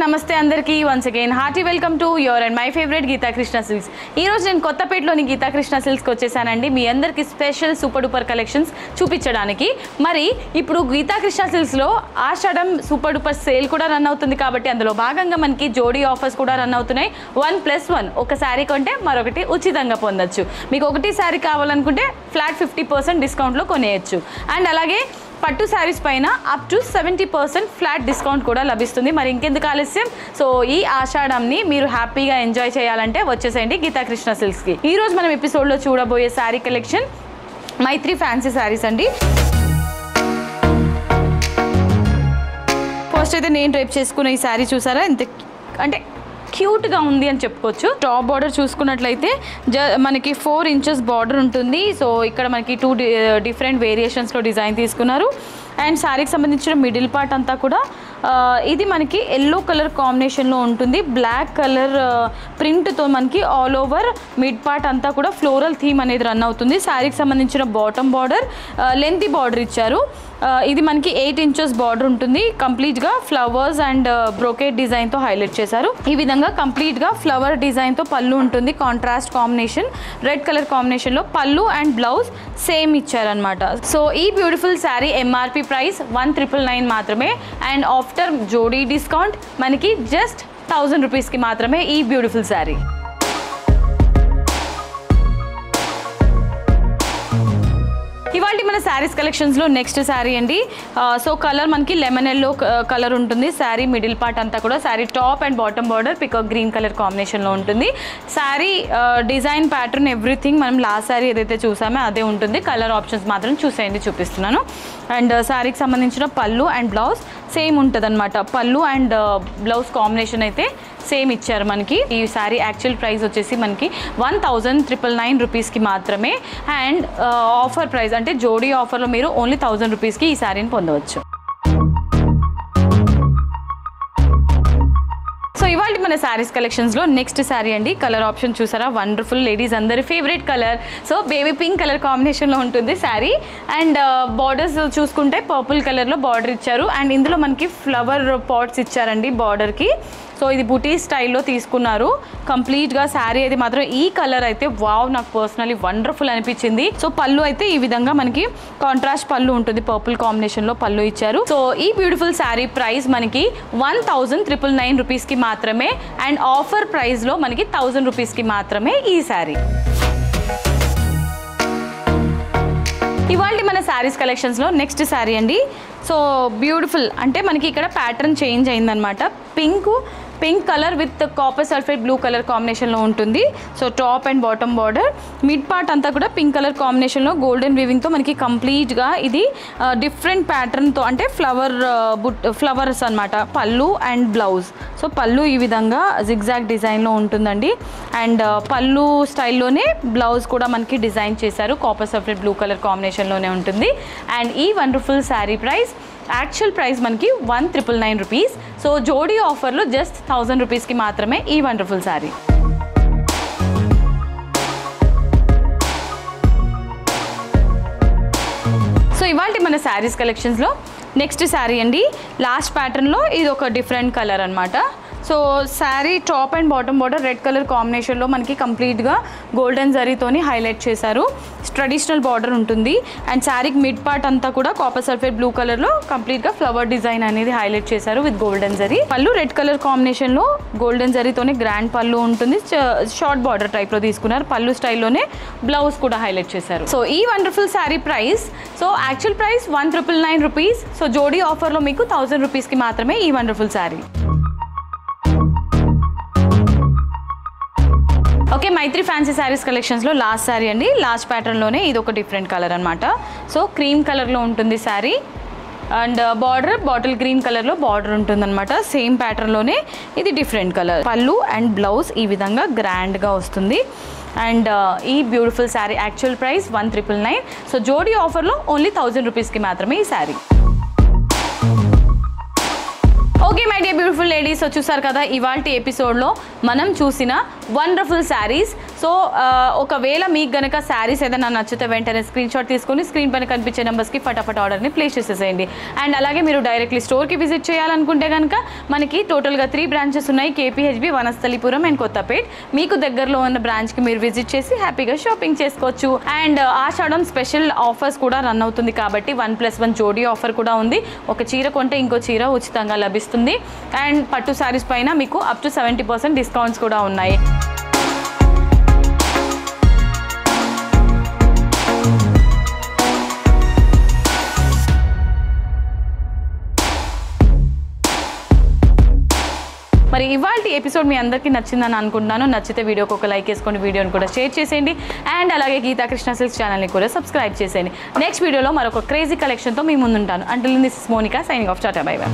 నమస్తే అందరికీ once again hearty welcome to your and my favourite Geetha Krishna Silks. ఈ రోజు నేను కొత్తపేటలోని గీతా కృష్ణ సిల్క్స్కి వచ్చేసానండి. మీ అందరికీ స్పెషల్ సూపర్ డూపర్ కలెక్షన్స్ చూపించడానికి. మరి ఇప్పుడు గీతా కృష్ణ సిల్క్స్లో ఆషాఢం సూపర్ డూపర్ సేల్ కూడా రన్ అవుతుంది కాబట్టి అందులో భాగంగా మనకి జోడీ ఆఫర్స్ కూడా రన్ అవుతున్నాయి. 1+1 ఒక శారీ కొంటే మరొకటి ఉచితంగా పొందొచ్చు. మీకు ఒకటి శారీ కావాలనుకుంటే ఫ్లాట్ 50% డిస్కౌంట్లో కొనేయచ్చు. అండ్ అలాగే పట్టు శారీస్ పైన అప్ టు 70% ఫ్లాట్ డిస్కౌంట్ కూడా లభిస్తుంది. మరి ఇంకెందుకు ఆలస్యం? సో ఈ ఆషాఢంని మీరు హ్యాపీగా ఎంజాయ్ చేయాలంటే వచ్చేసేయండి గీతా కృష్ణ సిల్క్స్కి. ఈరోజు మనం ఎపిసోడ్లో చూడబోయే శారీ కలెక్షన్ మైత్రి ఫ్యాన్సీ శారీస్ అండి. ఫస్ట్ అయితే నేను డ్రైప్ చేసుకున్న ఈ శారీ చూసారా, ఎంత అంటే క్యూట్గా ఉంది అని చెప్పుకోవచ్చు. టాప్ బార్డర్ చూసుకున్నట్లయితే మనకి 4 ఇంచెస్ బార్డర్ ఉంటుంది. సో ఇక్కడ మనకి 2 డిఫరెంట్ వేరియేషన్స్లో డిజైన్ తీసుకున్నారు. అండ్ శారీకి సంబంధించిన మిడిల్ పార్ట్ అంతా కూడా ఇది మనకి ఎల్లో కలర్ కాంబినేషన్లో ఉంటుంది. బ్లాక్ కలర్ ప్రింట్తో మనకి ఆల్ ఓవర్ మిడ్ పార్ట్ అంతా కూడా ఫ్లోరల్ థీమ్ అనేది రన్ అవుతుంది. శారీకి సంబంధించిన బాటమ్ బార్డర్ లెంతీ బార్డర్ ఇచ్చారు. ఇది మనకి 8 ఇంచెస్ బార్డర్ ఉంటుంది. కంప్లీట్గా ఫ్లవర్స్ అండ్ బ్రోకేట్ డిజైన్తో హైలైట్ చేశారు. ఈ విధంగా కంప్లీట్గా ఫ్లవర్ డిజైన్తో పళ్ళు ఉంటుంది. కాంట్రాస్ట్ కాంబినేషన్ రెడ్ కలర్ కాంబినేషన్లో పళ్ళు అండ్ బ్లౌజ్ సేమ్ ఇచ్చారనమాట. సో ఈ బ్యూటిఫుల్ శారీ ఎంఆర్పి ప్రైస్ 1999 మాత్రమే. అండ్ ఆఫ్టర్ జోడీ డిస్కౌంట్ మనకి జస్ట్ 1000 రూపీస్కి మాత్రమే ఈ బ్యూటిఫుల్ శారీ. ఇవాళ మన శారీస్ కలెక్షన్స్లో నెక్స్ట్ శారీ అండి. సో కలర్ మనకి లెమన్ ఎల్లో కలర్ ఉంటుంది. శారీ మిడిల్ పార్ట్ అంతా కూడా sari top and bottom border peacock green colour కాంబినేషన్లో ఉంటుంది. శారీ డిజైన్ ప్యాటర్న్ ఎవ్రీథింగ్ మనం లాస్ట్ శారీ ఏదైతే చూసామో అదే ఉంటుంది. కలర్ ఆప్షన్స్ మాత్రం చూసేయండి, చూపిస్తున్నాను. అండ్ శారీకి సంబంధించిన పళ్ళు అండ్ బ్లౌజ్ సేమ్ ఉంటుంది అనమాట. పళ్ళు అండ్ బ్లౌజ్ కాంబినేషన్ అయితే సేమ్ ఇచ్చారు మనకి. ఈ శారీ యాక్చువల్ ప్రైస్ వచ్చేసి మనకి 1999 రూపీస్కి మాత్రమే. అండ్ ఆఫర్ ప్రైస్ అంటే జోడీ ఆఫర్లో మీరు ఓన్లీ 1000 రూపీస్కి ఈ శారీని పొందవచ్చు. సో ఇవాళ మన శారీస్ కలెక్షన్స్లో నెక్స్ట్ శారీ అండి. కలర్ ఆప్షన్ చూసారా, వండర్ఫుల్, లేడీస్ అందరి favourite colour. So baby pink colour కాంబినేషన్లో ఉంటుంది శారీ. అండ్ బార్డర్స్ చూసుకుంటే పర్పుల్ కలర్లో బార్డర్ ఇచ్చారు. అండ్ ఇందులో మనకి ఫ్లవర్ పాట్స్ ఇచ్చారండి బార్డర్కి. సో ఇది బుటీ స్టైల్లో తీసుకున్నారు కంప్లీట్గా. శారీ అయితే మాత్రం ఈ కలర్ అయితే వావ్, నాకు పర్సనలీ వండర్ఫుల్ అనిపించింది. సో పళ్ళు అయితే ఈ విధంగా మనకి కాంట్రాస్ట్ పళ్ళు ఉంటుంది, పర్పుల్ కాంబినేషన్లో పళ్ళు ఇచ్చారు. సో ఈ బ్యూటిఫుల్ శారీ ప్రైస్ మనకి 1999 రూపీస్కి మాత్రమే. అండ్ ఆఫర్ ప్రైస్లో మనకి 1000 రూపీస్కి మాత్రమే ఈ శారీ. ఇవాళ మన శారీస్ కలెక్షన్స్లో నెక్స్ట్ శారీ అండి. సో బ్యూటిఫుల్ అంటే మనకి ఇక్కడ ప్యాటర్న్ చేంజ్ అయిందనమాట. Pink colour with copper sulphate blue colour కాంబినేషన్లో ఉంటుంది. So top and bottom border mid part అంతా కూడా పింక్ కలర్ కాంబినేషన్లో గోల్డెన్ వీవింగ్తో మనకి కంప్లీట్గా ఇది డిఫరెంట్ ప్యాటర్న్తో అంటే ఫ్లవర్స్ అనమాట. పళ్ళు అండ్ బ్లౌజ్. సో పళ్ళు ఈ విధంగా జిగ్జాగ్ డిజైన్లో ఉంటుందండి. అండ్ పళ్ళు స్టైల్లోనే బ్లౌజ్ కూడా మనకి డిజైన్ చేశారు. కాపర్ సల్ఫేట్ బ్లూ కలర్ కాంబినేషన్లోనే ఉంటుంది. అండ్ ఈ wonderful sari price actual price మనకి 1999 రూపీస్. సో జోడీ ఆఫర్లో జస్ట్ 1000 రూపీస్కి మాత్రమే ఈ వండర్ఫుల్ శారీ. సో ఇవాళ మన శారీస్ కలెక్షన్స్లో నెక్స్ట్ శారీ అండి. లాస్ట్ ప్యాటర్న్లో ఇది ఒక డిఫరెంట్ కలర్ అనమాట. So sari top and bottom border red colour కాంబినేషన్లో మనకి కంప్లీట్గా గోల్డెన్ జరీతోని హైలైట్ చేశారు. ట్రెడిషనల్ బార్డర్ ఉంటుంది. అండ్ శారీకి మిడ్ పార్ట్ అంతా కూడా కాపర్ సల్ఫేట్ బ్లూ కలర్లో కంప్లీట్గా ఫ్లవర్ డిజైన్ అనేది హైలైట్ చేశారు విత్ గోల్డెన్ జరీ. పళ్ళు రెడ్ కలర్ కాంబినేషన్లో గోల్డెన్ జరీతోనే గ్రాండ్ పళ్ళు ఉంటుంది. షార్ట్ బార్డర్ టైప్లో తీసుకున్నారు. పళ్ళు స్టైల్లోనే బ్లౌజ్ కూడా హైలైట్ చేశారు. సో ఈ wonderful sari price so actual price 1999 rupees. So జోడీ ఆఫర్లో మీకు 1000 రూపీస్కి మాత్రమే ఈ wonderful sari. Okay, Maithri fancy saris కలెక్షన్స్లో లాస్ట్ శారీ అండి. లాస్ట్ ప్యాటర్న్లోనే ఇది ఒక డిఫరెంట్ కలర్ అనమాట. సో క్రీమ్ కలర్లో ఉంటుంది sari. And border bottle green కలర్లో బార్డర్ ఉంటుందన్నమాట. సేమ్ ప్యాటర్న్లోనే ఇది డిఫరెంట్ కలర్. పళ్ళు అండ్ బ్లౌజ్ ఈ విధంగా గ్రాండ్గా వస్తుంది. అండ్ ఈ beautiful sari actual price 1999. So జోడీ ఆఫర్లో ఓన్లీ 1000 రూపీస్కి మాత్రమే ఈ sari. Okay my dear beautiful ladies, చూసారు కదా ఇవాల్టి ఎపిసోడ్లో మనం చూసిన వండర్ఫుల్ శారీస్. సో ఒకవేళ మీకు గనక శారీస్ ఏదైనా నచ్చితే వెంటనే స్క్రీన్ షాట్ తీసుకొని స్క్రీన్ పైన కనిపించే నెంబర్స్కి ఫటాఫట్ ఆర్డర్ని ప్లేస్ చేసేసేయండి. అండ్ అలాగే మీరు డైరెక్ట్లీ స్టోర్కి విజిట్ చేయాలనుకుంటే కనుక మనకి టోటల్గా 3 బ్రాంచెస్ ఉన్నాయి, కేపీహెచ్బి, వనస్థలిపురం అండ్ కొత్తపేట్. మీకు దగ్గరలో ఉన్న బ్రాంచ్కి మీరు విజిట్ చేసి హ్యాపీగా షాపింగ్ చేసుకోవచ్చు. అండ్ ఆషాఢం స్పెషల్ ఆఫర్స్ కూడా రన్ అవుతుంది కాబట్టి 1+1 జోడీ ఆఫర్ కూడా ఉంది. ఒక చీర కొంటే ఇంకో చీర ఉచితంగా లభిస్తుంది. అండ్ పట్టు శారీస్ పైన మీకు అప్ టు 70% డిస్కౌంట్స్ కూడా ఉన్నాయి. మరి ఇవాల్టి ఎపిసోడ్ మీ అందరికీ నచ్చిందని అనుకుంటున్నాను. నచ్చితే వీడియోకి ఒక లైక్ వేసుకోండి, వీడియోని కూడా షేర్ చేసేయండి. అండ్ అలాగే గీతా కృష్ణ సిల్క్స్ ఛానల్ని కూడా సబ్స్క్రైబ్ చేసేయండి. నెక్స్ట్ వీడియోలో మరొక క్రేజీ కలెక్షన్తో మీ ముందుంటాను. Until this is Monika signing off. Tata bye by.